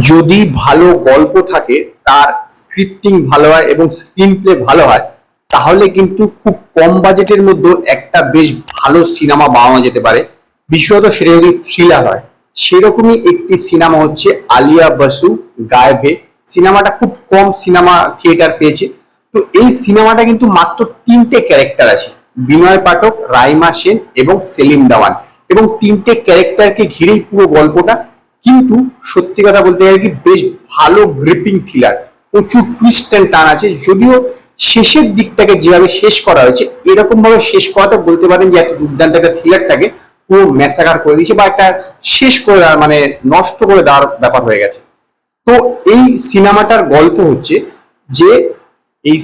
যদি ভালো গল্প থাকে, তার স্ক্রিপ্টিং ভালো হয় এবং স্ক্রিন প্লে ভালো হয়, তাহলে কিন্তু খুব কম বাজেটের মধ্যে একটা বেশ ভালো সিনেমা বানানো যেতে পারে। বিশেষত সেটা যদি থ্রিলার হয়। সেরকমই একটি সিনেমা হচ্ছে আলিয়া বসু গায়েব হে। সিনেমাটা খুব কম সিনেমা থিয়েটার পেয়েছে। তো এই সিনেমাটা কিন্তু মাত্র 3টে ক্যারেক্টার আছে: বিনয় পাঠক, রাইমা সেন এবং সেলিম দেওয়ান। এবং 3টে ক্যারেক্টারকে ঘিরেই পুরো গল্পটা। কিন্তু সত্যি কথা বলতে গেলে কি, বেশ ভালো গ্রিপিং থ্রিলার, প্রচুর টুইস্ট এন্ড টার্ন আছে। যদিও শেষের দিকটাকে যেভাবে শেষ করা হয়েছে, এরকম ভাবে শেষ করাটা বলতে পারেন যে একটা দুর্দান্ত একটা থ্রিলারটাকে পুরো ম্যাসাকার করে দিয়েছে, বা একটা শেষ করে মানে নষ্ট করে দেওয়ার ব্যাপার হয়ে গেছে। তো এই সিনেমাটার গল্প হচ্ছে যে এই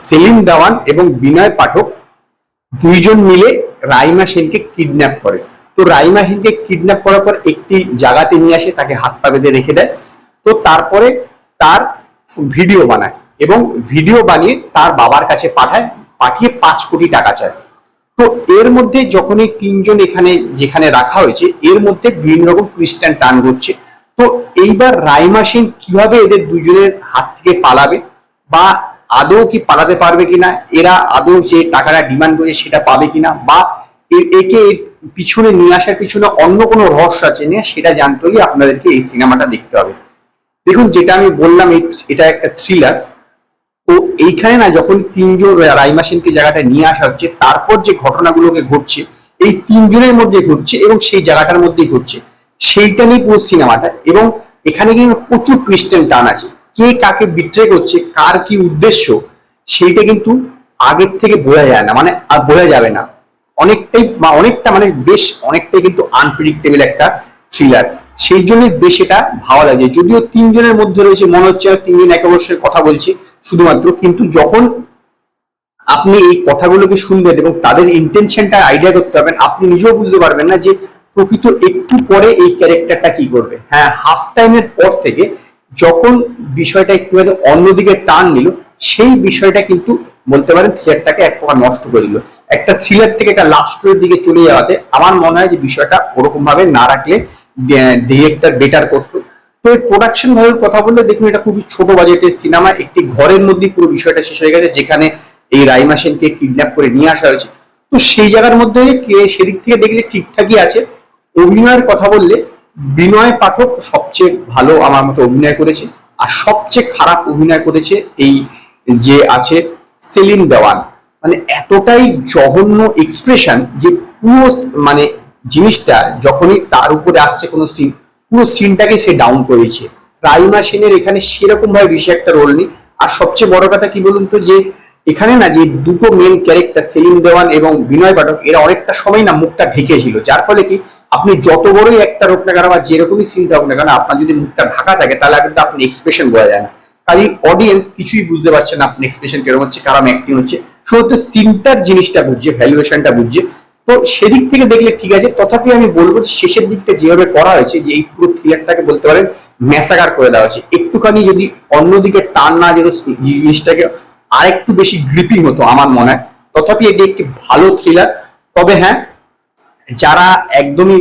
সেলিম দেওয়ান এবং বিনয় পাঠক দুইজন মিলে রাইমা সেনকে কিডন্যাপ করে। তো রাইমা সেনকে কিডন্যাপ করার পর একটি জায়গাতে নিয়ে আসে, তাকে হাত পা বেঁধে রেখে দেয়। তো তারপরে তার ভিডিও বানায় এবং ভিডিও বানিয়ে তার বাবার কাছে পাঠায়, পাঠিয়ে 5 কোটি টাকা চায়। তো এর মধ্যে যখনই 3জন এখানে যেখানে রাখা হয়েছে, এর মধ্যে বিভিন্ন রকম টুইস্ট অ্যান্ড টার্ন ঘটছে। তো এইবার রাইমা সেন কিভাবে এদের দুজনের হাত থেকে পালাবে, বা আদৌ কি পালাতে পারবে কিনা, এরা আদৌ যে টাকাটা ডিমান্ড করে সেটা পাবে কিনা, বা একে এর পিছনে নিয়ে আসার পিছনে অন্য কোনো রহস্য আছে না, সেটা জানতে হলে আপনাদেরকে এই সিনেমাটা দেখতে হবে। দেখুন, যেটা আমি বললাম, এটা একটা থ্রিলার। তো এইখানে না, যখন 3জন রাইমা সেনকে জায়গাটা নিয়ে আসা হচ্ছে, তারপর যে ঘটনাগুলোকে ঘটছে এই 3জনের মধ্যে ঘটছে এবং সেই জায়গাটার মধ্যেই ঘটছে, সেইটা নিয়ে পুরো সিনেমাটা। এবং এখানে কিন্তু প্রচুর টুইস্ট এন্ড টার্ন আছে। কে কাকে বিট্রে করছে, কার কি উদ্দেশ্য, সেইটা কিন্তু আগের থেকে বোঝা যায় না, মানে আর বোঝা যাবে না। অনেকটা মানে বেশ অনেকটাই কিন্তু আনপ্রেডিক্টেবল একটা থ্রিলার। সেই জন্য বেশ এটা ভালো লাগে। যদিও 3জনের মধ্যে রয়েছে, মনে হচ্ছে 3জন একে অবশ্যই কথা বলছে শুধুমাত্র, কিন্তু যখন আপনি এই কথাগুলোকে শুনবেন এবং তাদের ইন্টেনশনটা আইডিয়া করতে পারবেন, আপনি নিজেও বুঝতে পারবেন না যে প্রকৃত একটু পরে এই ক্যারেক্টারটা কি করবে। হ্যাঁ, হাফ টাইমের পর থেকে যখন বিষয়টা একটুখানি অন্যদিকে টার্ন নিল, সেই বিষয়টা কিন্তু বলতে পারেন থ্রিলারটাকে এক প্রকার নষ্ট করে দিল। একটা থ্রিলার থেকে একটা লাভ স্টোরির দিকে চলে যাওয়াতে আমার মনে হয় যে বিষয়টা ওরকম ভাবে না রাখলে ডিরেক্টর বেটার করতো। তো এই প্রোডাকশন ভ্যালুর কথা বললে দেখুন, এটা খুবই ছোট বাজেটের সিনেমা। একটি ঘরের মধ্যে পুরো বিষয়টা শেষ হয়ে গেছে, যেখানে এই রাইমা সেনকে কিডন্যাপ করে নিয়ে আসা হয়েছে। তো সেই জায়গার মধ্যে সেদিক থেকে দেখলে ঠিকঠাকই আছে। অভিনয়ের কথা বললে বিনয় পাঠক সবচেয়ে ভালো আমার মতো অভিনয় করেছে, আর সবচেয়ে খারাপ অভিনয় করেছে এই যে আছে সেলিম দেওয়ান। মানে এতটাই জঘন্য এক্সপ্রেশন যে পুরো মানে জিনিসটা যখনই তার উপরে আসছে কোনো সিন, পুরো সিনটাকে সে ডাউন করেছে। রাইমা সেনের এখানে সেরকম ভাবে বেশি একটা রোল নেই। আর সবচেয়ে বড় কথা কি বলুন তো, যে এখানে না যে দুটো মেন ক্যারেক্টার সেলিম দেওয়ান এবং বিনয় পাঠক, এরা অনেকটা সময় না মুখটা ঢেকেছিল, যার ফলে কি আপনি যত বড়ই একটা হোক না কেন বা যেরকমই সিন থাকুক না কেন, আপনার যদি মুখটা ঢাকা থাকে তাহলে কিন্তু আপনি এক্সপ্রেশন বোঝা যায় না। কাজে অডিয়েন্স কিছুই বুঝতে পারছে না আপনি এক্সপ্রেশন কিরকম হচ্ছে, কারণ অ্যাক্টিং হচ্ছে, শুধু সিনটার জিনিসটা বুঝছে, ভ্যালুয়েশনটা বুঝছে। তো সেদিক থেকে দেখলে ঠিক আছে। তথাপি আমি বলবো শেষের দিকটা যেভাবে করা হয়েছে, যে এই পুরো থ্রিলারটাকে বলতে পারেন ম্যাসাকার করে দেওয়া হয়েছে। একটুখানি যদি অন্যদিকে টান না যেত, জিনিসটাকে আরেকটু বেশি গ্রিপিং হতো আমার মনে হয়। তথাপি এটি একটি ভালো থ্রিলার। তবে হ্যাঁ, যারা একদমই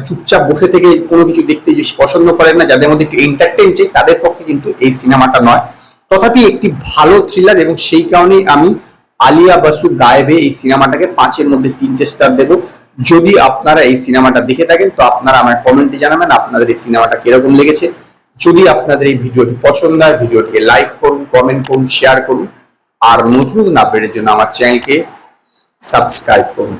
চুপচাপ বসে থেকে কোনো কিছু দেখতে পছন্দ করেন না, যাদের মধ্যে একটু এন্টারটেইন চাই, তাদের পক্ষে কিন্তু এই সিনেমাটা নয়। তথাপি একটি ভালো থ্রিলার, এবং সেই কারণেই আমি আলিয়া বসু গায়েবে এই সিনেমাটাকে 5-এর মধ্যে 3টে স্টার দেবো। যদি আপনারা এই সিনেমাটা দেখে থাকেন, তো আপনারা আমার কমেন্টে জানাবেন আপনাদের এই সিনেমাটা কিরকম লেগেছে। যদি আপনাদের এই ভিডিওটি পছন্দ হয়, ভিডিওটিকে লাইক করুন, কমেন্ট করুন, শেয়ার করুন। আর নতুন আপডেটের জন্য আমার চ্যানেলকে সাবস্ক্রাইব করুন।